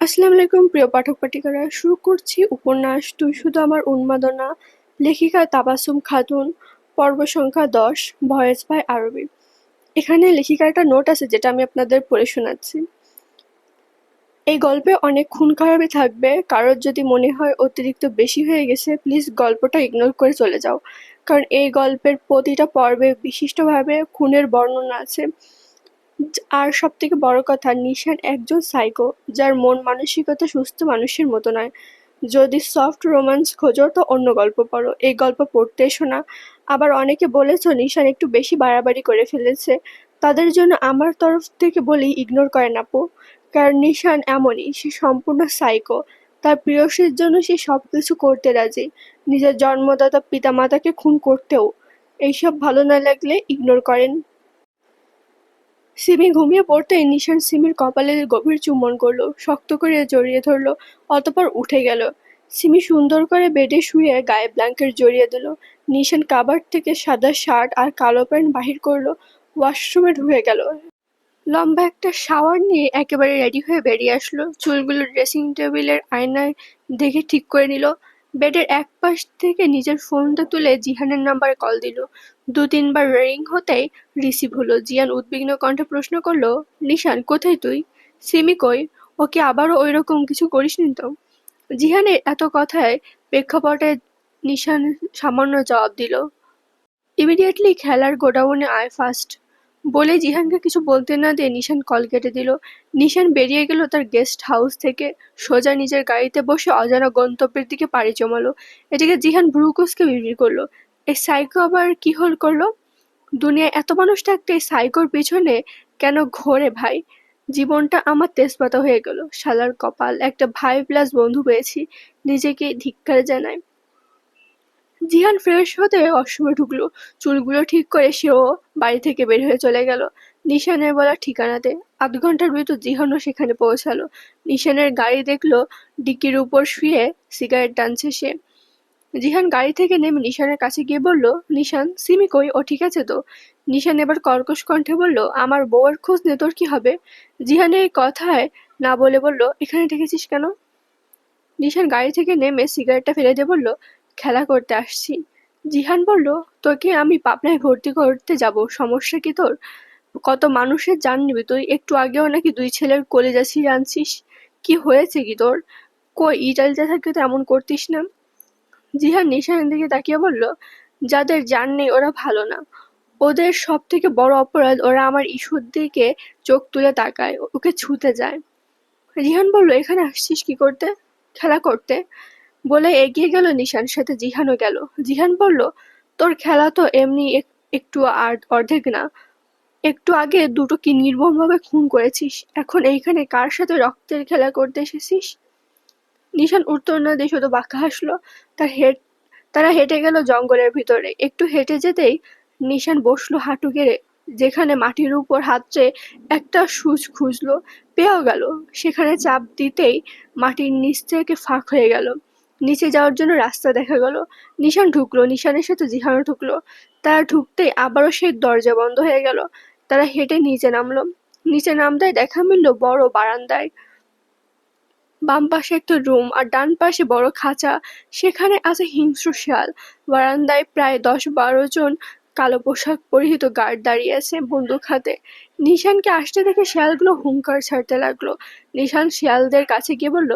আসসালামু আলাইকুম প্রিয় পাঠক পাঠিকারা, শুরু করছি উপন্যাস তুই শুধু আমার উন্মাদনা, লেখিকা তাবাসসুম খাতুন, পর্ব সংখ্যা 10, ভয়েস বাই আরবি। এখানে লেখিকার একটা নোট আছে যেটা আমি আপনাদের পড়ে শোনাচ্ছি। এই গল্পে অনেক খুন খারাপি থাকবে, কারোর যদি মনে হয় অতিরিক্ত বেশি হয়ে গেছে প্লিজ গল্পটা ইগনোর করে চলে যাও, কারণ এই গল্পের প্রতিটা পর্বে বিশিষ্টভাবে খুনের বর্ণনা আছে। আর সবথেকে বড় কথা, নিশান একজন সাইকো, যার মন মানসিকতা সুস্থ মানুষের মতো নয়। যদি সফট রোম্যান্স খোঁজো তো অন্য গল্প পড়ো, এই গল্প পড়তে এসো না। আবার অনেকে বলেছো নিশান একটু বেশি বাড়াবাড়ি করে ফেলেছে, তাদের জন্য আমার তরফ থেকে বলি ইগনোর করেন আপু, কারণ নিশান এমনই, সে সম্পূর্ণ সাইকো। তার প্রেয়সীর জন্য সে সবকিছু করতে রাজি, নিজের জন্মদাতা পিতামাতাকে খুন করতেও। এইসব ভালো না লাগলে ইগনোর করেন। সিমি ঘুমিয়ে পড়তেই নিশান সিমির কপালে গভীর চুম্বন করলো, শক্ত করে জড়িয়ে ধরলো, অতঃপর উঠে গেল। সিমি সুন্দর করে বেডে শুয়ে গায়ে ব্ল্যাঙ্কেট জড়িয়ে দিল। নিশান কাবার্ড থেকে সাদা শার্ট আর কালো প্যান্ট বাহির করলো, ওয়াশরুমে ঢুকে গেল। লম্বা একটা শাওয়ার নিয়ে একেবারে রেডি হয়ে বেরিয়ে আসলো, চুলগুলো ড্রেসিং টেবিলের আয়নায় দেখে ঠিক করে নিল। বেডের এক পাশ থেকে নিজের ফোনটা তুলে জিহানের নাম্বারে কল দিল। 2-3 বার রিং হতেই রিসিভ হলো। জিয়ান উদ্বিগ্ন কণ্ঠে প্রশ্ন করলো, নিশান কোথায় তুই? সিমি কই? ওকে আবারও ওইরকম কিছু করিসনি তো? জিহানের এত কথায় প্রেক্ষাপটে নিশান সামান্য জবাব দিল, ইমিডিয়েটলি খেলার গোডাউনে আয় ফার্স্ট। বলে জিহানকে কিছু বলতে না দিয়ে নিশান কল কেটে দিল। নিশান বেরিয়ে গেল তার গেস্ট হাউস থেকে, সোজা নিজের গাড়িতে বসে অজানা গন্তব্যের দিকে পাড়ি জমালো। এদিকে জিহান ভ্রু কুঁচকে বিড়বিড় করলো, এই সাইকো আবার কি হল করলো? দুনিয়ায় এত মানুষ থাকতে এই সাইকোর পিছনে কেন ঘোরে ভাই? জীবনটা আমার তেজপাতা হয়ে গেল, শালার কপাল, একটা ভাই প্লাস বন্ধু পেয়েছি, নিজেকে ধিক্কার জানায়। জিহান ফ্রেশ হতে ওয়াশরুমে ঢুকলো, চুলগুলো ঠিক করে সেও বাড়ি থেকে বের হয়ে চলে গেল নিশানের বলা ঠিকানাতে। আধ ঘন্টার ভিতর জিহানও সেখানে পৌঁছালো। নিশানের গাড়ি দেখলো, ডিকির উপর শুয়ে সিগারেট টানছে সে। জিহান গাড়ি থেকে নেমে নিশানের কাছে গিয়ে বলল, নিশান, সিমি কই? ও ঠিক আছে তো? নিশান এবার কর্কশ কণ্ঠে বলল, আমার বউয়ের খোঁজ নে, তোর কি হবে? জিহানের কথায় না বলে বলল, এখানে ডেকেছিস কেন? নিশান গাড়ি থেকে নেমে সিগারেটটা ফেলে দিয়ে বলল, খেলা করতে আসছি। জিহান বলল, তোকে আমি পাবনায় ভর্তি করতে যাব, সমস্যা কি তোর? কত মানুষের জান নিবি তুই? একটু আগেও নাকি 2 ছেলের কলিজা ছিঁড়ে আনছিস। কি হয়েছে কি তোর? কই ইটালিতে থাকতে তো এমন করতিস না। জিহান নিশানের দিকে তাকিয়ে বলল, যাদের জান নেই ওরা ভালো না। ওদের সব থেকে বড় অপরাধ ওরা আমার ইস্যুর দিকে চোখ তুলে তাকায়, ওকে ছুতে যায়। রিহান বলল, এখানে আসছিস কি করতে? খেলা করতে। বলে এগিয়ে গেল নিশান, সাথে জিহানও গেল। জিহান বলল, তোর খেলা তো এমনি একটু আর অর্ধেক না। একটু আগে দুটো কি নির্মমভাবে খুন করেছিস, এখন এইখানে কার সাথে রক্তের খেলা করতে এসেছিস? নিশান উত্তর না দিয়ে শুধু বাঁকা হাসলো। তারা হেঁটে গেল জঙ্গলের ভিতরে। একটু হেঁটে যেতেই নিশান বসলো হাঁটু গেড়ে, যেখানে মাটির উপর হাতড়ে একটা সূচ খুঁজলো, পেয়েও গেল। সেখানে চাপ দিতেই মাটির নিচ থেকে ফাঁক হয়ে গেল, নিচে যাওয়ার জন্য রাস্তা দেখা গেল। নিশান ঢুকলো, নিশানের সাথে জিহানও ঢুকলো। তারা ঢুকতেই আবারও সেই দরজা বন্ধ হয়ে গেল। তারা হেঁটে নিচে নামলো। নিচে নামতেই দেখা মিলল বড় বারান্দায়। বাম পাশে একটা রুম আর ডান পাশে বড় খাঁচা, সেখানে আছে হিংস্র শেয়াল। বারান্দায় প্রায় 10-12 জন কালো পোশাক পরিহিত গার্ড দাঁড়িয়ে আছে বন্দুক হাতে। নিশানকে আসতে দেখে শেয়ালগুলো হুংকার ছাড়তে লাগলো। নিশান শিয়ালদের কাছে গিয়ে বলল,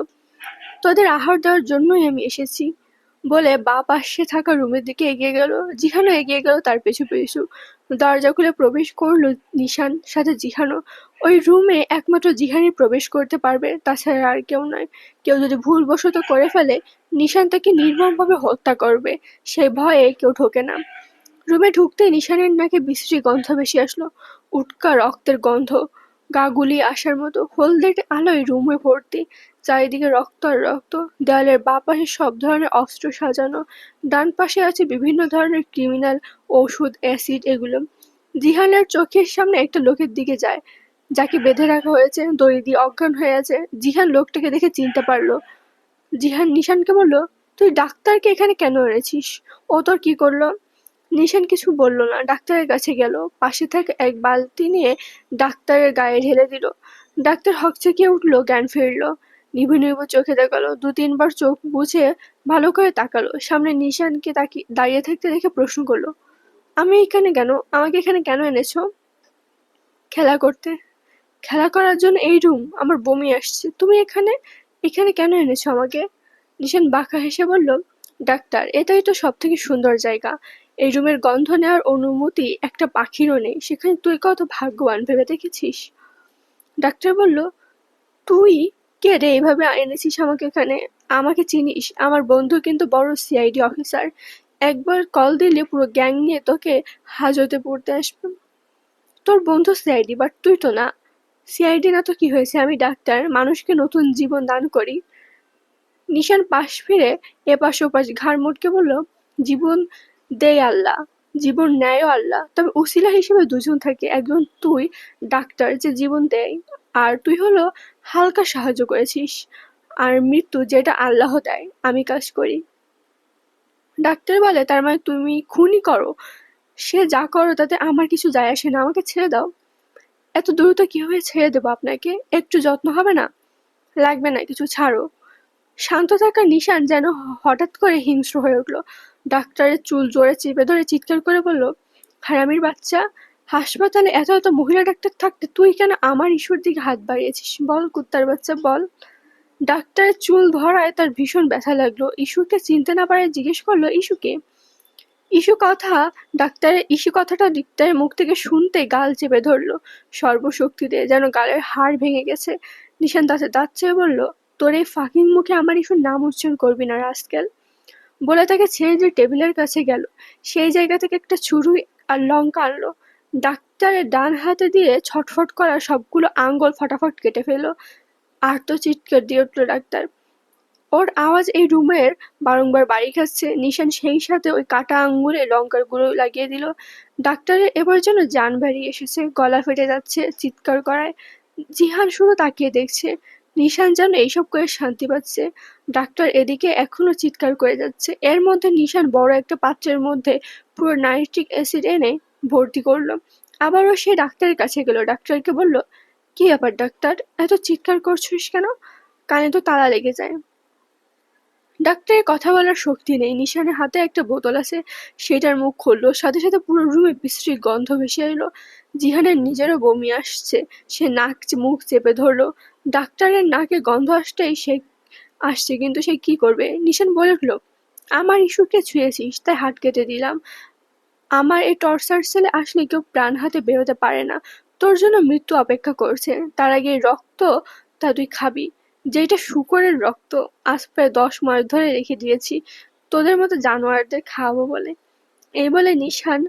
তোদের আহার দেওয়ার জন্যই আমি এসেছি। বলে বাঁ পাশে থাকা রুমের দিকে এগিয়ে গেল। জিহানও এগিয়ে গেল তার পিছু পিছু। দরজা খুলে প্রবেশ করলো নিশান, সাথে জিহানও। ওই রুমে একমাত্র জিহানই প্রবেশ করতে পারবে, তাছাড়া আর কেউ নয়। কেউ যদি ভুলবশত করে ফেলে, নিশান তাকে নির্মমভাবে হত্যা করবে, সেই ভয়ে কেউ ঢোকে না। রুমে ঢুকতেই নিশানের নাকে বিশ্রী গন্ধ ভেসে আসলো, উটকা রক্তের গন্ধ, গা গুলিয়ে আসার মতো। হলদেটে আলোয় রুমে ভর্তি, চারিদিকে রক্ত আর রক্ত। দেয়ালের বাঁ পাশে সব ধরনের অস্ত্র সাজানো, ডান পাশে আছে বিভিন্ন ধরনের ক্রিমিনাল, ওষুধ, অ্যাসিড, এগুলো। জিহানের চোখের সামনে একটা লোকের দিকে যায়, যাকে বেঁধে রাখা হয়েছে, দড়ি দিয়ে অজ্ঞান হয়ে আছে। জিহান লোকটাকে দেখে চিনতে পারলো। জিহান নিশানকে বলল, তুই ডাক্তারকে এখানে কেন এনেছিস? ও তোর কি করলো? নিশান কিছু বলল না, ডাক্তারের কাছে গেল, পাশে থাকা এক বালতি নিয়ে ডাক্তারের গায়ে ঢেলে দিল। ডাক্তার হকচকিয়ে উঠল, জ্ঞান ফিরল। নিভু নিভু চোখে তাকালো, 2-3 বার চোখ বুঝে ভালো করে তাকালো, সামনে নিশানকে তাকিয়ে দাঁড়িয়ে থাকতে দেখে প্রশ্ন করলো, আমি এখানে কেন? আমাকে এখানে কেন এনেছো? খেলা করতে। খেলা করার জন্য এই রুম? আমার বমি আসছে। তুমি এখানে এখানে কেন এনেছো আমাকে? নিশান বাঁকা হেসে বলল, ডাক্তার, এটাই তো সব থেকে সুন্দর জায়গা। এই রুমের গন্ধ নেওয়ার অনুমতি একটা পাখিরও নেই। সেখানে তুই কত ভাগ্যবান ভেবে দেখেছিস? ডাক্তার বলল, তুই কে রে এইভাবে এনেছিস আমাকে এখানে? আমাকে চিনিস? আমার বন্ধু কিন্তু বড় সিআইডি অফিসার। একবার কল দিলে পুরো গ্যাং নিয়ে তোকে হাজতে পড়তে আসবে। তোর বন্ধু সিআইডি, বাট তুই তো না। সিআইডি না তো কি হয়েছে? আমি ডাক্তার, মানুষকে নতুন জীবন দান করি। নিশান পাশ ফিরে এপাশ ওপাশ ঘাড় মুটকে বলল, জীবন দেয় আল্লাহ, জীবন নেয়ও আল্লাহ, তবে উসিলা হিসেবে দুজন থাকে। একজন তুই ডাক্তার যে জীবন দেয়, আর তুই হলো হালকা সাহায্য করেছিস। আর মৃত্যু যেটা আল্লাহ দেয়, আমি কাজ করি। ডাক্তার বলে, তার মানে তুমি খুনই করো? সে যা করো তাতে আমার কিছু যায় আসে না, আমাকে ছেড়ে দাও। এত দ্রুত কিভাবে ছেড়ে দেবো আপনাকে? একটু যত্ন হবে না? লাগবে না কিছু, ছাড়ো। শান্ত থাকা নিশান যেন হঠাৎ করে হিংস্র হয়ে উঠল। ডাক্তারের চুল জোরে চেপে ধরে চিৎকার করে বলল, হারামির বাচ্চা, হাসপাতালে এত এত মহিলা ডাক্তার থাকতে তুই কেন আমার ইস্যুর দিকে হাত বাড়িয়েছিস? বল কুত্তার বাচ্চা, বল। ডাক্তারের চুল ধরায় তার ভীষণ ব্যথা লাগলো। ইস্যুকে চিনতে না পারে জিজ্ঞেস করলো, ইস্যুকে? ইস্যু কথাটা ডাক্তারের মুখ থেকে শুনতে গাল চেপে ধরল সর্বশক্তিতে, যেন গালের হাড় ভেঙে গেছে। নিশান দাঁতে দাঁত চেপে বলল, তোর এই ফাকিং মুখে আমার ইস্যুর নাম উচ্চারণ করবি না, রাস্কেল। বলে তাকে ছেড়ে দিয়ে টেবিলের কাছে গেল। সেই জায়গা থেকে একটা ছুরি আর লঙ্কা আনলো। ডাক্তারের ডান হাতে দিয়ে ছটফট করা সবগুলো আঙ্গুল ফটাফট কেটে ফেলল। আর তো চিৎকার দিয়ে উঠল ডাক্তার। ওর আওয়াজ এই রুমের বারংবার বাড়ি খাচ্ছে। নিশান সেই সাথে ওই কাটা আঙ্গুলে লঙ্কার গুঁড়ো লাগিয়ে দিল। ডাক্তারের এবার যেন জান বেরিয়ে এসেছে, গলা ফেটে যাচ্ছে চিৎকার করায়। জিহান শুধু তাকিয়ে দেখছে। নিশান যেন এইসব করে শান্তি পাচ্ছে। ডাক্তার এদিকে এখনো চিৎকার করে যাচ্ছে। এর মধ্যে নিশান বড় একটা পাত্রের মধ্যে পুরো নাইট্রিক অ্যাসিড এনে ভর্তি করলো। আবারও সে ডাক্তারের কাছে গেল। ডাক্তারকে বলল, কি ব্যাপার ডাক্তার, এত চিৎকার করছিস কেন? কানে তো তালা লেগে যায়। ডাক্তারের কথা বলার শক্তি নেই। নিশানের হাতে একটা বোতল আছে, সেটার মুখ খুললো। সাথে সাথে পুরো রুমে বিশ্রী গন্ধ ভেসে এলো। জিহানের নিজেরও বমি আসছে। সে মুখ চেপে ধরলো। ডাক্তারের নাকে গন্ধ আসছে, কিন্তু সে কি করবে? নিশান বলে উঠল, আমার ইস্যুকে ছুঁয়েছিস তাই হাত কেটে দিলাম। আমার এই টর্চার সেলে আসলে কেউ প্রাণ হাতে বেরোতে পারে না। তোর জন্য মৃত্যু অপেক্ষা করছে। তার আগে এই রক্ত তা তুই খাবি, যেটা শূকরের রক্ত। আজ প্রায় 10 মাস ধরে রেখে দিয়েছি তোদের মতো জানোয়ারদের খাওয়াবো বলে। এই বলে নিশান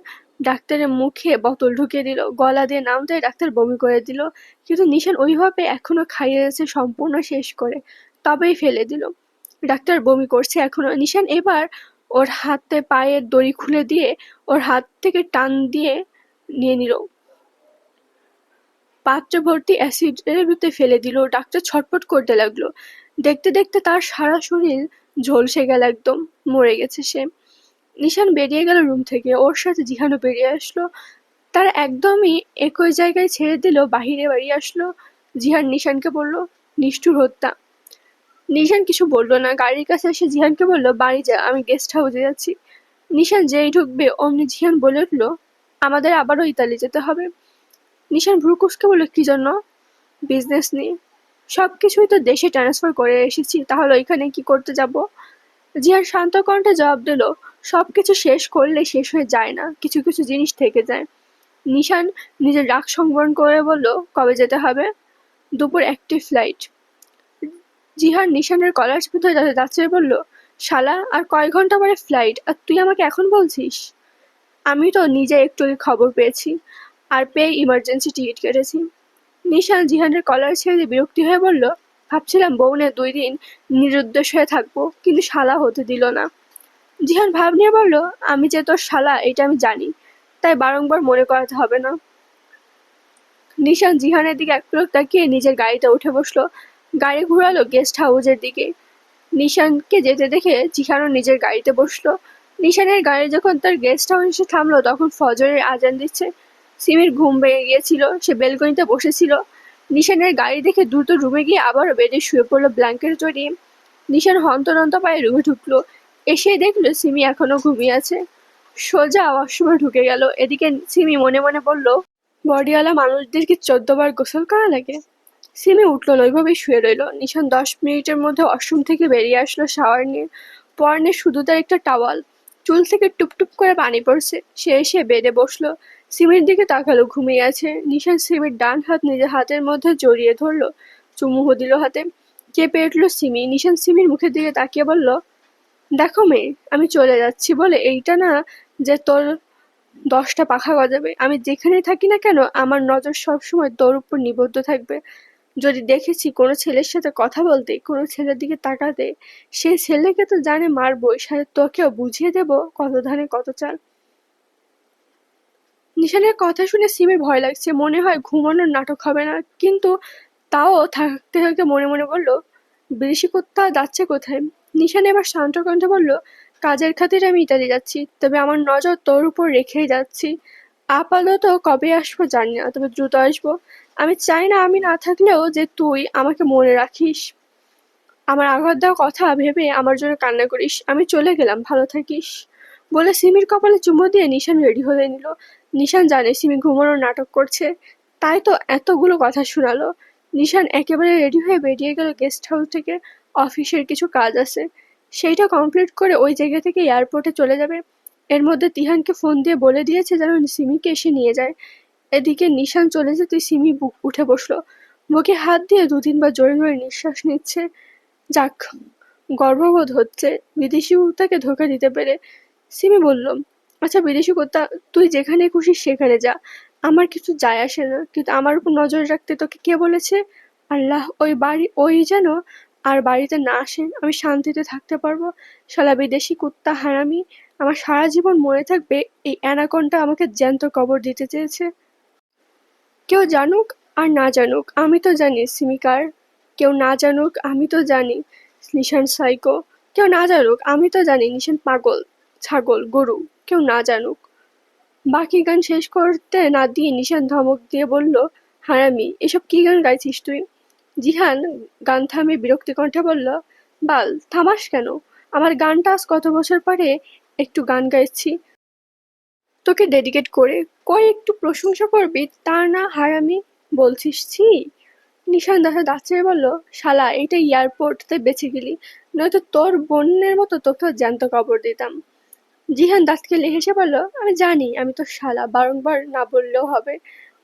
ডাক্তারের মুখে বোতল ঢুকিয়ে দিল। গলা দিয়ে নামতেই ডাক্তার বমি করে দিল। কিন্তু নিশান ওইভাবে এখনো খাইয়ে যাচ্ছে সম্পূর্ণ শেষ করে, তবেই ফেলে দিল। ডাক্তার বমি করছে এখনো। নিশান এবার ওর হাতে পায়ের দড়ি খুলে দিয়ে ওর হাত থেকে টান দিয়ে নিয়ে নিল। পাত্র ভর্তি অ্যাসিডের ফেলে দিল। ডাক্তার ছটফট করতে লাগলো। দেখতে দেখতে তার সারা শরীর ঝলসে গেল, একদম মরে গেছে সে। নিশান বেরিয়ে গেল রুম থেকে। ওর সাথে জিহানও বেরিয়ে আসলো। তারা একদমই একই জায়গায় ছেড়ে দিল, বাহিরে বেরিয়ে আসলো। জিহান নিশানকে বলল, নিষ্ঠুর হত্যা। নিশান কিছু বলল না। গাড়ির কাছে এসে জিহানকে বলল, বাড়ি যা, আমি গেস্ট হাউসে যাচ্ছি। নিশান যেই ঢুকবে অমনি জিহান বলে উঠল, আমাদের আবারও ইতালি যেতে হবে। নিশান ভ্রু কুঁচকে বলল, কি জন্য? বিজনেস নিয়ে। সবকিছুই তো দেশে ট্রান্সফার করে এসেছি, তাহলে ওইখানে কি করতে যাব? জিহান শান্ত কণ্ঠে জবাব দিল, সবকিছু শেষ করলে শেষ হয়ে যায় না, কিছু কিছু জিনিস থেকে যায়। নিশান নিজের রাগ সংবরণ করে বলল, কবে যেতে হবে? দুপুর 1টে ফ্লাইট। জিহান নিশানের কলার চেপে ধরে তাতে দাঁত চেপে বলল, শালা, আর কয় ঘন্টা পরে ফ্লাইট, আর তুই আমাকে এখন বলছিস? আমি তো নিজে একটু খবর পেয়েছি, আর পেয়ে ইমার্জেন্সি টিকিট কেটেছি। নিশান জিহানের কলার ছেড়ে দিয়ে বিরক্তি হয়ে বলল, ভাবছিলাম বউনে 2 দিন নিরুদ্দেশ হয়ে থাকবো, কিন্তু শালা হতে দিল না। জিহান ভাব নিয়ে বলল, আমি যে তোর শালা এটা আমি জানি, তাই বারংবার মনে করাতে হবে না। নিশান জিহানের দিকে এক পলক তাকিয়ে নিজের গাড়িতে উঠে বসলো। গাড়ি ঘুরালো গেস্ট হাউসের দিকে। নিশানকে যেতে দেখে জিহানও নিজের গাড়িতে বসলো। নিশানের গাড়ি যখন তার গেস্ট হাউসে থামলো তখন ফজরের আজান দিচ্ছে। সিমির ঘুম ভেঙে গিয়েছিল। সে বেলকনিতে বসেছিল। নিশানের গাড়ি দেখে দ্রুত রুমে গিয়ে আবারও বেডে শুয়ে পড়লো ব্ল্যাঙ্কেট জড়িয়ে। নিশান হন্তদন্ত পায়ে রুমে ঢুকলো। এসে দেখলো সিমি এখনো ঘুমিয়ে আছে। সোজা ওয়াশরুমে ঢুকে গেল। এদিকে সিমি মনে মনে বলল, বডিওয়ালা মানুষদের কি 14 বার গোসল করা লাগে? সিমি উঠলো না, ওইভাবেই শুয়ে রইল। নিশান 10 মিনিটের মধ্যে ওয়াশরুম থেকে বেরিয়ে আসলো শাওয়ার নিয়ে। পরনে শুধু তার একটা টাওয়াল, চুল থেকে টুপটুপ করে পানি পড়ছে। সে এসে বেডে বসলো। সিমির দিকে তাকালো, ঘুমিয়ে আছে। নিশান সিমির ডান হাত নিজের হাতের মধ্যে জড়িয়ে ধরলো, চুমুও দিল হাতে। কেঁপে উঠল সিমি। নিশান সিমির মুখের দিকে তাকিয়ে বলল, দেখো মেয়ে, আমি চলে যাচ্ছি বলে এইটা না যে তোর 10টা পাখা গজাবে। আমি যেখানেই থাকি না কেন আমার নজর সবসময় তোর উপর নিবদ্ধ থাকবে। যদি দেখেছি কোনো ছেলের সাথে কথা বলতে, কোনো ছেলের দিকে তাকাতে, সেই ছেলেকে তো জানে মারবই, সাথে তোকেও বুঝিয়ে দেব কত ধানে কত চাল। নিশানের কথা শুনে সিমির ভয় লাগছে। মনে হয় ঘুমানোর নাটক হবে না, কিন্তু তাও থাকতে থাকতে মনে মনে বলল, বিদেশি কুত্তা যাচ্ছে কোথায়? নিশান এবার শান্ত কণ্ঠে বলল, কাজের খাতিরে আমি ইতালি যাচ্ছি, তবে আমার নজর তোর উপর রেখেই যাচ্ছি। আপাতত কবে আসবো জানি না, তবে দ্রুত আসবো। আমি চাই না আমি না থাকলেও যে তুই আমাকে মনে রাখিস, আমার আঘাত দেওয়া কথা ভেবে আমার জন্য কান্না করিস। আমি চলে গেলাম, ভালো থাকিস। বলে সিমির কপালে চুমো দিয়ে নিশান রেডি হয়ে নিল। নিশান জানে সিমি ঘুমানোর নাটক করছে, তাই তো এতগুলো কথা শোনালো। নিশান একেবারে রেডি হয়ে বেরিয়ে গেল গেস্ট হাউস থেকে। অফিসের কিছু কাজ আছে, সেইটা কমপ্লিট করে ওই জায়গা থেকে এয়ারপোর্টে চলে যাবে। এর মধ্যে তিহানকে ফোন দিয়ে বলে দিয়েছে যেন সিমিকে এসে নিয়ে যায়। এদিকে নিশান চলে যেতে সিমি বুক উঠে বসলো। বুকে হাত দিয়ে 2-3 বার জোরে জোরে নিঃশ্বাস নিচ্ছে। যাক, গর্ববোধ হচ্ছে বিদেশি কুত্তাকে ধোকা দিতে পেরে। সিমি বলল, আচ্ছা বিদেশি কুত্তা, তুই যেখানে খুশি সেখানে যা, আমার কিছু যায় আসে না, কিন্তু আমার উপর নজর রাখতে তোকে কে বলেছে? আল্লাহ ওই যেন আর বাড়িতে না আসেন, আমি শান্তিতে থাকতে পারবো। শালা বিদেশি কুত্তা হারামি, আমার সারা জীবন মনে থাকবে এই অ্যানাকোন্ডা আমাকে জ্যান্ত কবর দিতে চেয়েছে। কেউ জানুক আর না জানুক আমি তো জানি সিমি কার। কেউ না জানুক আমি তো জানি নিশান সাইকো। কেউ না জানুক আমি তো জানি নিশান পাগল, ছাগল, গরু। কেউ না জানুক। বাকি গান শেষ করতে না দিয়ে নিশান ধমক দিয়ে বলল, হারামি, এসব কি গান গাইছিস তুই? জিহান গান থামিয়ে বিরক্তি কণ্ঠে বলল, বাল, থামাস কেন? আমার গানটা আজ কত বছর পরে একটু গান গাইছি তোকে ডেডিকেট করে। কই একটু প্রশংসা করবি তা না হারামি বলছিস, ছি। নিশান দাদা দাঁত চেপে বলল, শালা এটা এয়ারপোর্ট, তাই বেঁচে গেলি, নয়তো তোর বোনের মতো তোকেও জ্যান্ত কবর দিতাম। জিহান দাঁত কেলে হেসে বলল, আমি জানি আমি তো শালা, বারংবার না বললেও হবে।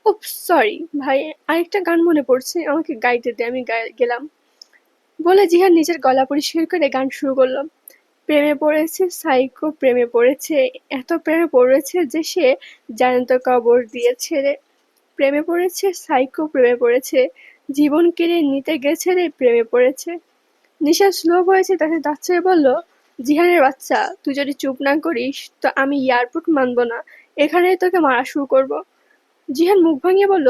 উপ, সরি ভাই, আরেকটা গান মনে পড়ছে, আমাকে গাইতে দে, আমি গেলাম। বলে জিহান নিজের গলা পরিষ্কার করে গান শুরু করলো। প্রেমে পড়েছে সাইকো, প্রেমে পড়েছে, এত প্রেমে পড়েছে যে সে জ্যান্ত কবর দিয়েছে রে। প্রেমে পড়েছে সাইকো, প্রেমে পড়েছে, জীবন কেড়ে নিতে গেছে রে, প্রেমে পড়েছে। নিশা স্লো হয়েছে তাকে দাঁত চেপে বলল, জিহানের বাচ্চা, তুই যদি চুপ না করিস তো আমি এয়ারপোর্ট মানব না, এখানেই তোকে মারা শুরু করব। জিহান মুখ ভাঙিয়ে বলল,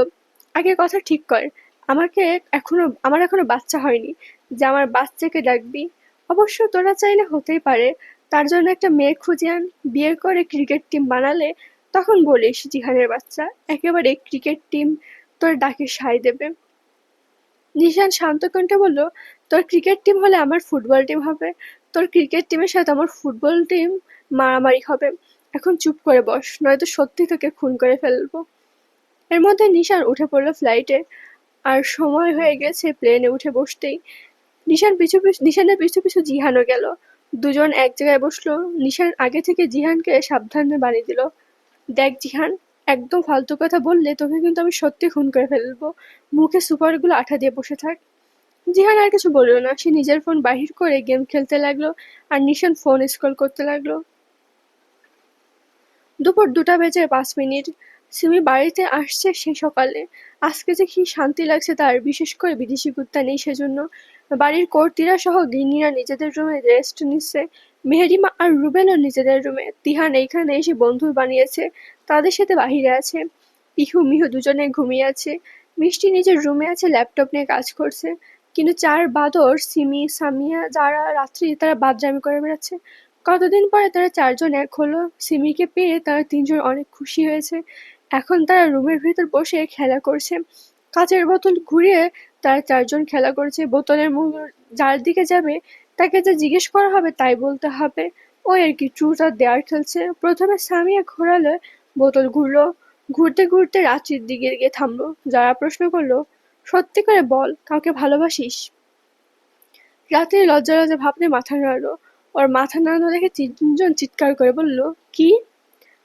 আগে কথা ঠিক কর, আমার এখনো বাচ্চা হয়নি যে আমার বাচ্চাকে ডাকবি। অবশ্য তোরা চাইলে হতেই পারে, তার জন্য একটা মেয়ে খুঁজে আন, বিয়ে করে ক্রিকেট টিম বানালে তখন বলিস জিহানের বাচ্চা, একেবারে ক্রিকেট টিম তোর ডাকে সায় দেবে। নিশান শান্ত কণ্ঠে বলল, তোর ক্রিকেট টিম হলে আমার ফুটবল টিম হবে, তোর ক্রিকেট টিমের সাথে আমার ফুটবল টিম মারামারি হবে। এখন চুপ করে বস, নয়তো সত্যি তোকে খুন করে ফেলবো। এর মধ্যে নিশান উঠে পড়ল ফ্লাইটে। আর সময় হয়ে গেছে প্লেনে উঠে বসতেই। নিশানের পিছু পিছু জিহানও গেল। দুজন এক জায়গায় বসলো। নিশান আগে থেকে জিহানকে সাবধানে বানিয়ে দিল, দেখ জিহান, একদম ফালতু কথা বললে তোকে কিন্তু আমি সত্যি খুন করে ফেলবো। মুখে সুপারগুলো আঠা দিয়ে বসে থাক। জিহান আর কিছু বলল না, সে নিজের ফোন বাহির করে গেম খেলতে লাগলো। আর নিশান ফোন স্ক্রল করতে লাগলো। দুপুর 2টা বেজে 5 মিনিট। সিমি বাড়িতে আসছে সে সকালে। আজকে যে কি শান্তি লাগছে তার, বিশেষ করে বিদেশি কুত্তা নেই সেজন্য। বাড়ির কর্ত্রীরা সহ গিন্নিরা নিজেদের রুমে রেস্ট নিচ্ছে। মেহেরিমা আর রুবেলও নিজেদের রুমে। তিহান এইখানে এসে বন্ধু বানিয়েছে, তাদের সাথে বাহিরে আছে। ইহু মিহু দুজনে ঘুমিয়ে আছে। মিষ্টি নিজের রুমে আছে, ল্যাপটপ নিয়ে কাজ করছে। কিন্তু চার বাদর সিমি, সামিয়া যারা রাত্রি তারা বাদরামি করে বেড়াচ্ছে। কতদিন পরে তারা চারজন এক হলো। সিমিকে পেয়ে তারা তিনজন অনেক খুশি হয়েছে। এখন তারা রুমের ভেতর বসে খেলা করছে। কাচের বোতল ঘুরিয়ে তারা চারজন খেলা করছে। বোতলের মুখ যার দিকে যাবে তাকে যা জিজ্ঞেস করা হবে তাই বলতে হবে। ওই আর কি, ট্রুথ আর দেয়ার খেলছে। প্রথমে সামিয়া ঘোরালে বোতল ঘুরলো, ঘুরতে ঘুরতে রাত্রির দিকে গিয়ে থামলো। যারা প্রশ্ন করলো, সত্যি করে বল, কাউকে ভালোবাসিস? রাত্রি লজ্জা লজ্জা ভাবতে মাথা নাড়লো। ওর মাথা নাড়ানো দেখে তিনজন চিৎকার করে বলল, কি?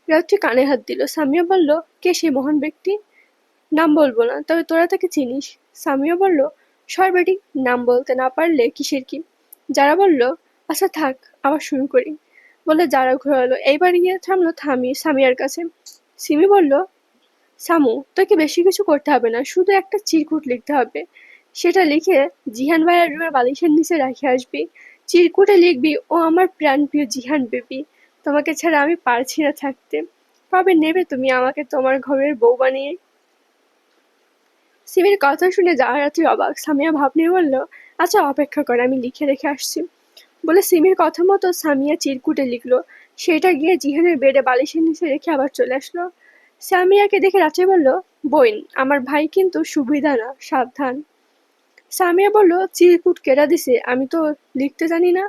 রাত্রি কানে হাত দিল। সামিয়া বলল, কে সেই মহান ব্যক্তি? নাম বলবো না, তবে তোরা তাকে চিনিস। সামিয়া বলল, সর বেটি, নাম বলতে না পারলে কিসের কি। যারা বলল, আচ্ছা থাক, আবার শুরু করি বলে যারা ঘোরালো। এইবার গিয়ে থামলো সামিয়ার কাছে। সিমি বলল, সামু, তোকে বেশি কিছু করতে হবে না, শুধু একটা চিরকুট লিখতে হবে। সেটা লিখে জিহান ভাইয়ের রুমের বালিশের নিচে রেখে আসবি। চিরকুটে লিখবি, ও আমার প্রাণপ্রিয় জিহান বেবি, তোমাকে ছাড়া আমি পারছি না থাকতে। কবে নেবে তুমি আমাকে তোমার ঘরের বউ বানিয়ে? সিমির কথা শুনে জাহারাত্রি অবাক। সামিয়া ভাব নিয়ে বলল, আচ্ছা অপেক্ষা কর, আমি লিখে রেখে আসছি বলে সিমির কথা মতো সামিয়া চিরকুটে লিখলো। সেটা গিয়ে জিহানের বেডে বালিশের নিচে রেখে আবার চলে আসলো। সামিয়াকে দেখে রাত্রি বলল, বোন, আমার ভাই কিন্তু সুবিধা না, সাবধান। সামিয়া বলল, চিরকুট কেডা দিছে? আমি তো লিখতে জানি না।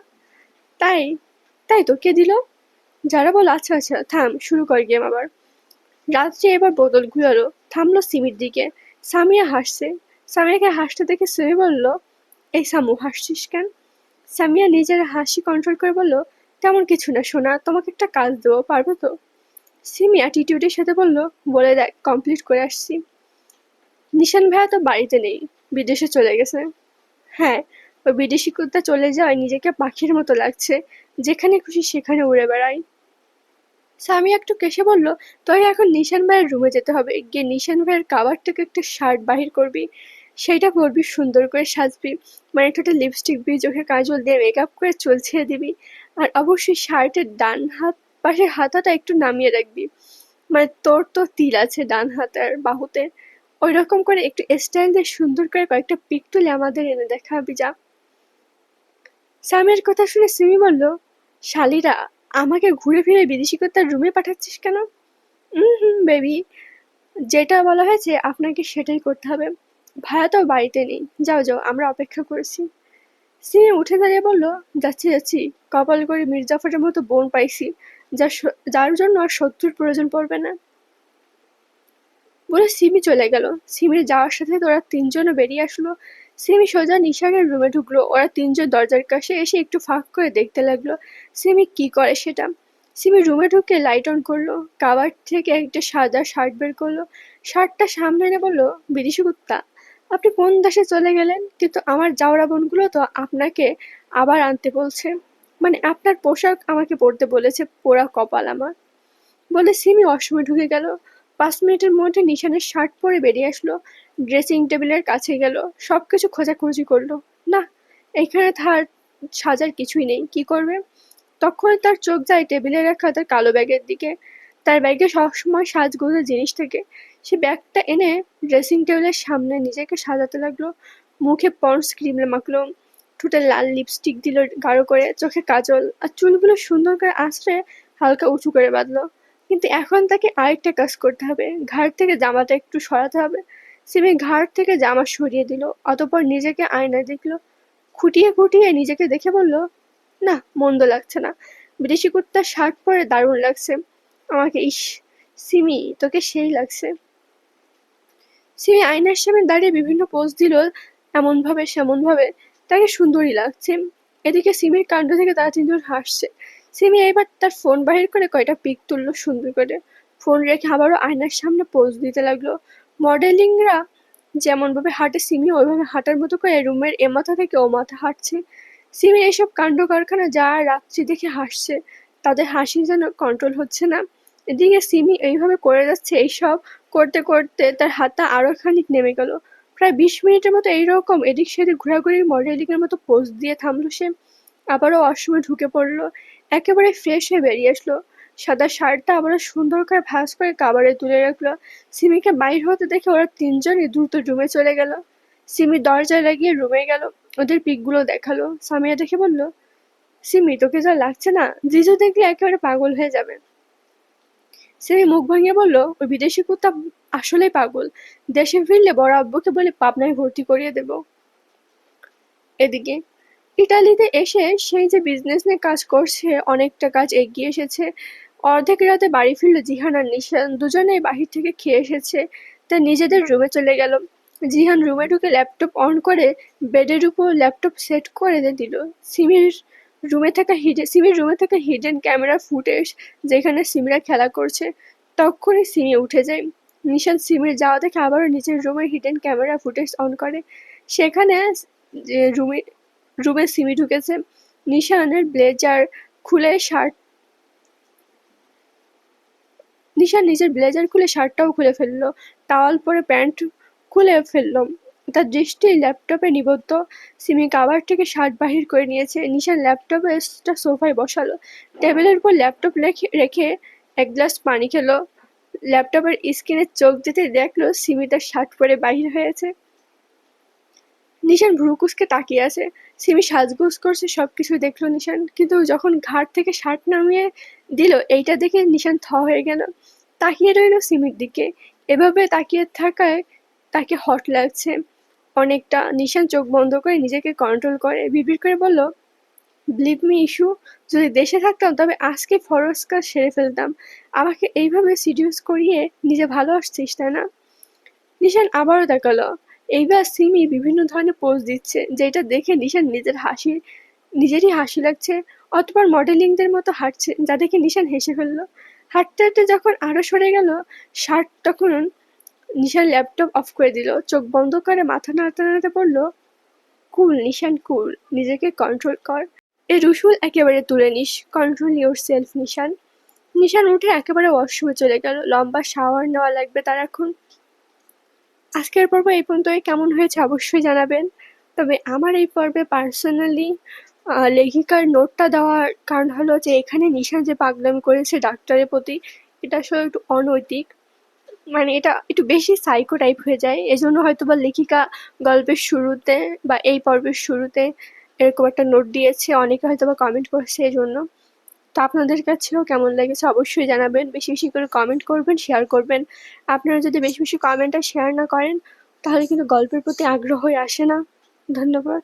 তাই তাই তো, কে দিল? যারা বলল, আচ্ছা আচ্ছা থাম, শুরু কর গেম আবার। রাত্রি এবার বোতল ঘুরালো, থামলো সিমির দিকে। সামিয়া হাসছে। সামিয়াকে হাসতে দেখে সিমি বলল, এই সামু, হাসছিস কেন? সামিয়া নিজের হাসি কন্ট্রোল করে বলল, তেমন কিছু না সোনা, তোমাকে একটা কাজ দেবো, পারবে তো? সিমি অ্যাটিটিউডের সাথে বলল, বলে দেখ, কমপ্লিট করে আসছি। নিশান ভাইয়া তো বাড়িতে নেই, বিদেশে চলে গেছে। হ্যাঁ, ওই বিদেশি কুত্তা চলে যাওয়ায় নিজেকে পাখির মতো লাগছে, যেখানে খুশি সেখানে উড়ে বেড়াই। সামিয়া একটু কেসে বলল, তোর এখন নিশান ভাইয়ের রুমে যেতে হবে, গিয়ে নিশান ভাইয়ের কাবার থেকে একটা শার্ট বাহির করবি, সেইটা পরবি, সুন্দর করে সাজবি, মানে ঠোঁটে লিপস্টিক দিয়ে, চোখে কাজল দিয়ে, মেকআপ করে চুল ছেড়ে দিবি। আর অবশ্যই শার্টের ডান হাত পাশের হাতাটা একটু নামিয়ে রাখবি, মানে তোর তো তিল আছে ডান হাতের বাহুতে, ওই রকম করে একটু স্টাইল দিয়ে সুন্দর করে কয়েকটা পিক তুলে আমাদের এনে দেখাবি, যা। সামিয়ার কথা শুনে সিমি বলল, শালিরা, আমাকে ঘুরে ফিরে বিদেশি কুত্তার রুমে পাঠাচ্ছিস কেন? হুম বেবি, যেটা বলা হয়েছে আপনাকে সেটাই করতে হবে। ভাইয়া তো বাড়িতে নেই, যাও যাও, আমরা অপেক্ষা করছি। সিমি উঠে দাঁড়িয়ে বলল, যাচ্ছি যাচ্ছি, কপাল করে মির্জাফরের মতো বোন পাইছি, যার জন্য আর শত্রুর প্রয়োজন পড়বে না বলে সিমি চলে গেল। সিমির যাওয়ার সাথে ওরা তিনজনও বেরিয়ে আসলো। সিমি সোজা নিশানের রুমে ঢুকলো। ওরা তিনজন দরজার কাছে এসে একটু ফাঁক করে দেখতে লাগলো সিমি কি করে সেটা। সিমি রুমে ঢুকে লাইট অন করলো, কাবার থেকে একটা সাদা শার্ট বের করলো। শার্টটা সামনে এনে বলল, বিদেশি কুত্তা, আপনি কোন দেশে চলে গেলেন? কিন্তু আমার জাউরা বোনগুলো তো আপনাকে আবার আনতে বলছে, মানে আপনার পোশাক আমাকে পরতে বলেছে, পোড়া কপাল আমার বলে সিমি ওয়াশরুমে ঢুকে গেল। 5 মিনিটের মধ্যে নিশানের শার্ট পরে বেরিয়ে আসলো। ড্রেসিং টেবিলের কাছে গেল, সবকিছু খোঁজাখুঁজি করলো। না, এখানে তার সাজার কিছুই নেই, কি করবে? তখনই তার চোখ যায় টেবিলে রাখা তার কালো ব্যাগের দিকে। তার ব্যাগে সবসময় সাজগোজের জিনিস থাকে। সে ব্যাগটা এনে ড্রেসিং টেবিলের সামনে নিজেকে সাজাতে লাগলো। মুখে পন্ডস ক্রিম মাখলো, ঠোঁটে লাল লিপস্টিক দিল গাঢ় করে, চোখে কাজল, আর চুলগুলো সুন্দর করে আঁচড়ে হালকা উঁচু করে বাঁধলো। কিন্তু এখন তাকে আরেকটা কাজ করতে হবে, ঘাড় থেকে জামাটা একটু সরাতে হবে। সিমি ঘাড় থেকে জামা সরিয়ে দিল, অতঃপর নিজেকে আয়নায় দেখলো। খুঁটিয়ে খুঁটিয়ে নিজেকে দেখে বলল, না, মন্দ লাগছে না, বিদেশি কুর্তার শার্ট পরে দারুণ লাগছে আমাকে, ইস, সিমি তোকে সেই লাগছে। সিমি আয়নার সামনে দাঁড়িয়ে বিভিন্ন পোজ দিল, এমন ভাবে সেমন ভাবে, তাকে সুন্দরী লাগছে। এদিকে সিমির কাণ্ড থেকে তারা তিনজন হাসছে। সিমি এবার তার ফোন বাহির করে কয়টা পিক তুললো সুন্দর করে, ফোন রেখে আবারও আয়নার সামনে পোজ দিতে লাগলো। মডেলিংরা যেমন ভাবে হাঁটে সিমি ওইভাবে হাঁটার মতো করে রুমের এ মাথা থেকে ও মাথা হাঁটছে। সিমির এসব কাণ্ড কারখানা যা রাত্রি দেখে হাসছে, তাদের হাসি যেন কন্ট্রোল হচ্ছে না। এদিকে সিমি এইভাবে করে যাচ্ছে, এইসব করতে করতে তার হাতটা আরো খানিক নেমে গেল। প্রায় 20 মিনিটের মতো এইরকম এদিক সেদিক ঘোরাঘুরি মডেলিং এর মতো পোজ দিয়ে থামলো সে। আবারও ওয়াশরুমে ঢুকে পড়লো, একেবারে ফ্রেশ হয়ে বেরিয়ে আসলো। সাদা শার্টটা আবারও সুন্দর করে ভাঁজ করে কাবারে তুলে রাখলো। সিমিকে বাইর হতে দেখে ওরা তিনজনই দ্রুত রুমে চলে গেল। সিমি দরজায় লাগিয়ে রুমে গেল, ওদের পিকগুলো দেখালো। সামিয়া দেখে বলল, সিমি তোকে যা লাগছে না, জিজু দেখলে একেবারে পাগল হয়ে যাবে। সিমি মুখ ভাঙিয়ে বলল, ওই বিদেশি কুত্তা আসলেই পাগল। দেশে ফিরলে বড় আব্বুকে বলে পাবনায় ভর্তি করিয়ে দেব। এদিকে ইতালিতে এসে সেই যে বিজনেস নিয়ে কাজ করছে, অনেকটা কাজ এগিয়ে এসেছে। অর্ধেক রাতে বাড়ি ফিরল জিহান আর নিশান। দুজনেই বাহির থেকে খেয়ে এসেছে, তা নিজেদের রুমে চলে গেল। জিহান রুমে ঢুকে ল্যাপটপ অন করে বেডের উপর ল্যাপটপ সেট করে দিল। সিমির রুমে থাকা হিডেন ক্যামেরা ফুটেজ, যেখানে সিমিরা খেলা করছে। তখনই সিমি উঠে যায়। নিশান সিমির যাওয়া দেখে আবারও নিজের রুমে হিডেন ক্যামেরা ফুটেজ অন করে। সেখানে যে রুমে সিমি ঢুকেছে। নিশান নিজের ব্লেজার খুলে শার্টটাও খুলে ফেললো, টাওয়াল পরে প্যান্ট খুলে ফেললো। তার দৃষ্টি ল্যাপটপে নিবদ্ধ। সিমি কাভার থেকে শার্ট বাহির করে নিয়েছে। নিশান ল্যাপটপটা সোফায় বসালো, টেবিলের উপর ল্যাপটপ রেখে এক গ্লাস পানি খেলো। ল্যাপটপের স্ক্রিনে চোখ যেতে দেখলো সিমি তার শার্ট পরে বাহির হয়েছে। নিশান ভ্রু কুঁচকে তাকিয়ে আছে। সিমি সাজগোজ করছে, সবকিছু দেখলো নিশান, কিন্তু যখন ঘাট থেকে শার্ট নামিয়ে দিল, এইটা দেখে নিশান থ হয়ে গেল। তাকিয়ে রইল সিমির দিকে। এভাবে তাকিয়ে থাকায় তাকে হট লাগছে অনেকটা। নিশান চোখ বন্ধ করে নিজেকে কন্ট্রোল করে বিড়বিড় করে বলল, বিলিভ মি ইস্যু, যদি দেশে থাকতাম তবে আজকে ফরজ কাজ সেরে ফেলতাম। আমাকে এইভাবে সিডিউস করিয়ে নিজে ভালো আসছিস, তাই না? নিশান আবারও তাকালো। এইবার সিমি বিভিন্ন ধরনের পোজ দিচ্ছে, যেটা দেখে নিশান নিজেরই হাসি লাগছে। অতঃপর মডেলিংদের মতো হাঁটছে, যা দেখে নিশান হেসে ফেলল। হাঁটতে হাঁটতে যখন আরো সরে গেল শার্ট, তখন নিশান ল্যাপটপ অফ করে দিল। চোখ বন্ধ করে মাথা নাড়তে নাড়তে বলল, কুল নিশান কুল, নিজেকে কন্ট্রোল কর। এই রুসুল একেবারে তুলে নিস, কন্ট্রোল ইউর সেলফ নিশান। নিশান উঠে একেবারে ওয়াশরুমে চলে গেল। লম্বা শাওয়ার নেওয়া লাগবে তার এখন। আজকের পর্ব এই পর্যন্তই। কেমন হয়েছে অবশ্যই জানাবেন। তবে আমার এই পর্বে পার্সোনালি লেখিকার নোটটা দেওয়ার কারণ হলো যে এখানে নিশান যে পাগলামি করেছে ডাক্তারের প্রতি, এটা আসলে একটু অনৈতিক। মানে এটা একটু বেশি সাইকো টাইপ হয়ে যায়। এজন্য হয়তোবা লেখিকা গল্পের শুরুতে বা এই পর্বের শুরুতে এরকম একটা নোট দিয়েছে। অনেকে হয়তোবা কমেন্ট করছে এজন্য। তো আপনাদের কাছেও কেমন লেগেছে অবশ্যই জানাবেন। বেশি বেশি করে কমেন্ট করবেন, শেয়ার করবেন। আপনারা যদি বেশি বেশি কমেন্ট আর শেয়ার না করেন, তাহলে কিন্তু গল্পের প্রতি আগ্রহই আসে না। ধন্যবাদ।